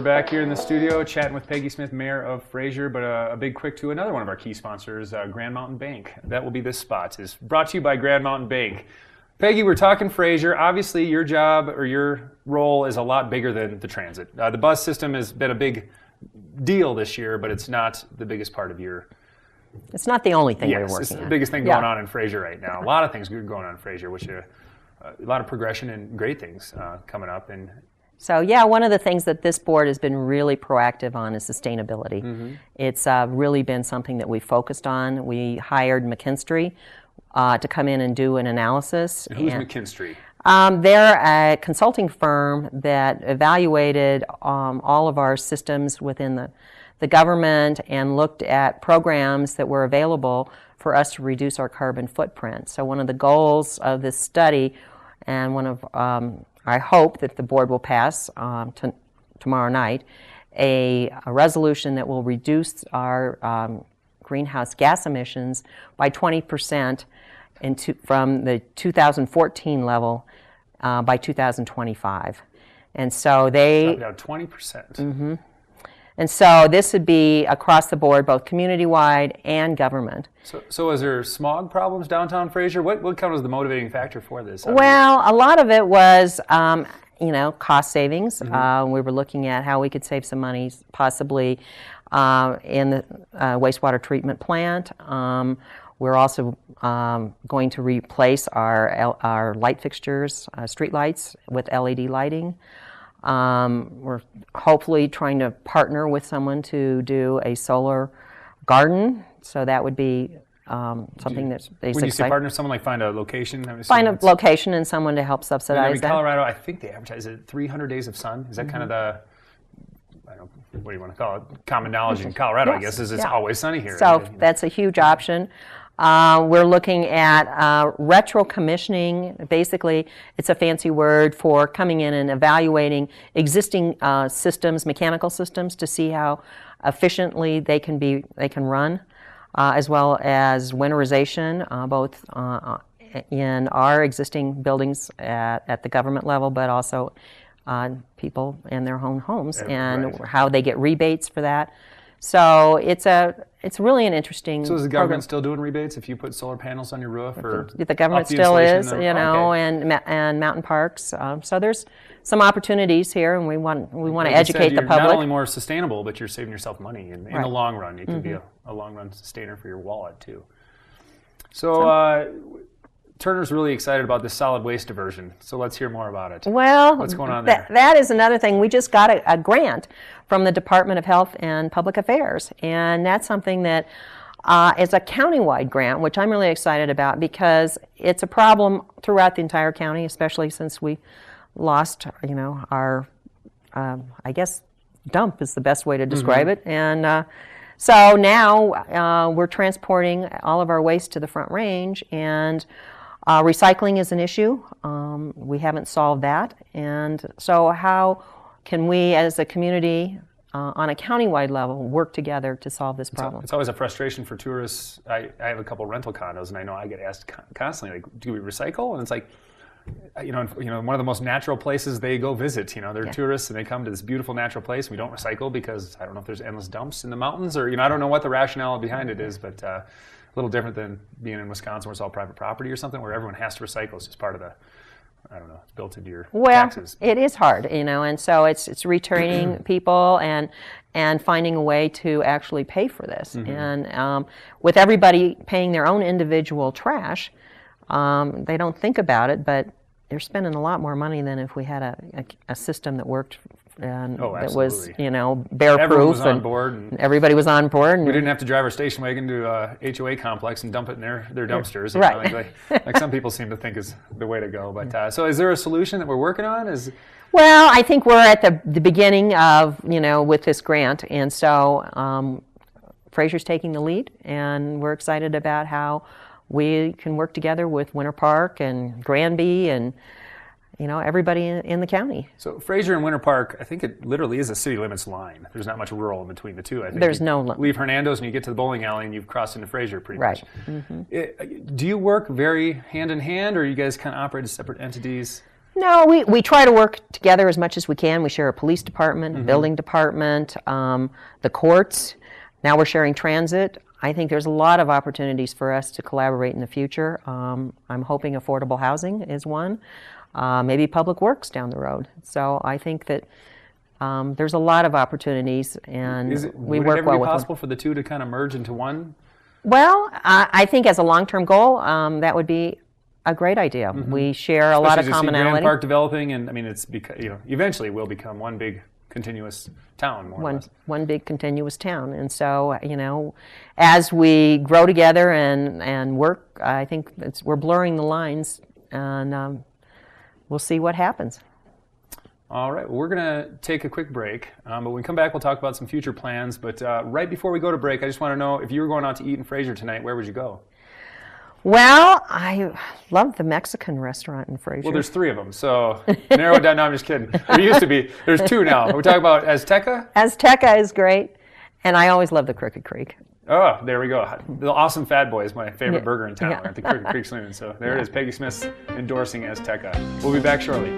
We're back here in the studio chatting with Peggy Smith, Mayor of Fraser, but a big quick to another one of our key sponsors, Grand Mountain Bank. That will be this spot. Is brought to you by Grand Mountain Bank. Peggy, we're talking Fraser. Obviously, your job or your role is a lot bigger than the transit. The bus system has been a big deal this year, but it's not the biggest part of your... It's not the only thing we're Yes, working it's on. the biggest thing going on in Fraser right now. A lot of things going on in Fraser, which a lot of progression and great things coming up. And So yeah, one of the things that this board has been really proactive on is sustainability. Mm-hmm. It's really been something that we focused on. We hired McKinstry to come in and do an analysis. And who's McKinstry? They're a consulting firm that evaluated all of our systems within the government and looked at programs that were available for us to reduce our carbon footprint. So one of the goals of this study, and one of I hope that the board will pass tomorrow night, a resolution that will reduce our greenhouse gas emissions by 20% from the 2014 level by 2025. And so they... About 20%. Mm-hmm. And so this would be across the board, both community-wide and government. So is there smog problems downtown Fraser? What kind of was the motivating factor for this? Well, a lot of it was, cost savings. Mm-hmm. We were looking at how we could save some money, possibly in the wastewater treatment plant. We're also going to replace our light fixtures, street lights, with LED lighting. We're hopefully trying to partner with someone to do a solar garden, so that would be something that's basically... When you say partner, someone like find a location? Find a location and someone to help subsidize that. Colorado, I think they advertise it 300 days of sun. Is that kind of the, I don't know, what do you want to call it? Common knowledge in Colorado, Yes. I guess, is it's always sunny here. So that's a huge option. We're looking at retro-commissioning. Basically, it's a fancy word for coming in and evaluating existing systems, mechanical systems, to see how efficiently they can run, as well as winterization, both in our existing buildings at the government level, but also people in their own homes, and how they get rebates for that. So it's really an interesting So is the government program. still doing rebates if you put solar panels on your roof? Or the government up the still is, insulation? and mountain parks. So there's some opportunities here, and we want to Like you educate said, the you're public. not only more sustainable, but you're saving yourself money in the Right. long run. It could be a long run sustainer for your wallet too. So Turner's really excited about this solid waste diversion. So let's hear more about it. Well, what's going on there? That is another thing. We just got a grant from the Department of Health and Public Affairs, and that's something that is a countywide grant, which I'm really excited about because it's a problem throughout the entire county, especially since we lost, our, I guess, dump is the best way to describe it. And so now we're transporting all of our waste to the Front Range, and recycling is an issue. We haven't solved that. And so how can we as a community on a countywide level work together to solve this problem? It's always a frustration for tourists. I have a couple rental condos, and I know I get asked constantly, like, do we recycle? And it's like, one of the most natural places they go visit. They're tourists and they come to this beautiful natural place. And we don't recycle because I don't know if there's endless dumps in the mountains, or I don't know what the rationale behind it is, but a little different than being in Wisconsin where it's all private property or something where everyone has to recycle. It's just part of the, I don't know, it's built into your taxes. Well, it is hard, and so it's retraining people and finding a way to actually pay for this. And with everybody paying their own individual trash, they don't think about it, but they're spending a lot more money than if we had a system that worked and that was, bear-proof. Everyone was on board. And everybody was on board. And we didn't have to drive our station wagon to a HOA complex and dump it in their dumpsters. Right. Like some people seem to think is the way to go. But so is there a solution that we're working on? Well, I think we're at the beginning of, with this grant. And so Fraser's taking the lead, and we're excited about how we can work together with Winter Park and Granby and everybody in the county. So Fraser and Winter Park, I think it literally is a city limits line. There's not much rural in between the two. I think there's you leave Hernando's and you get to the bowling alley and you've crossed into Fraser pretty much. Mm-hmm. Do you work very hand in hand, or you guys kind of operate as separate entities? No, we try to work together as much as we can. We share a police department, a building department, the courts. Now we're sharing transit. I think there's a lot of opportunities for us to collaborate in the future. I'm hoping affordable housing is one, maybe public works down the road. So I think that there's a lot of opportunities, and we work well with them. Would it ever be possible for the two to kind of merge into one? Well, I think as a long-term goal, that would be a great idea. We share a lot of commonality. Grand Park developing, and I mean, it's eventually we'll become one big continuous town, more or less. One big continuous town. And so, as we grow together and work, I think we're blurring the lines, and we'll see what happens. All right, well, we're going to take a quick break, but when we come back, we'll talk about some future plans. But right before we go to break, I just want to know, if you were going out to eat in Fraser tonight, where would you go? Well, I love the Mexican restaurant in Fraser. Well, there's 3 of them, so narrow it down. No, I'm just kidding. There used to be. There's 2 now. We're talking about Azteca? Azteca is great, and I always love the Crooked Creek. Oh, there we go. The Awesome Fat Boy is my favorite burger in town. We're at the Crooked Creek Saloon. So there it is, Peggy Smith endorsing Azteca. We'll be back shortly.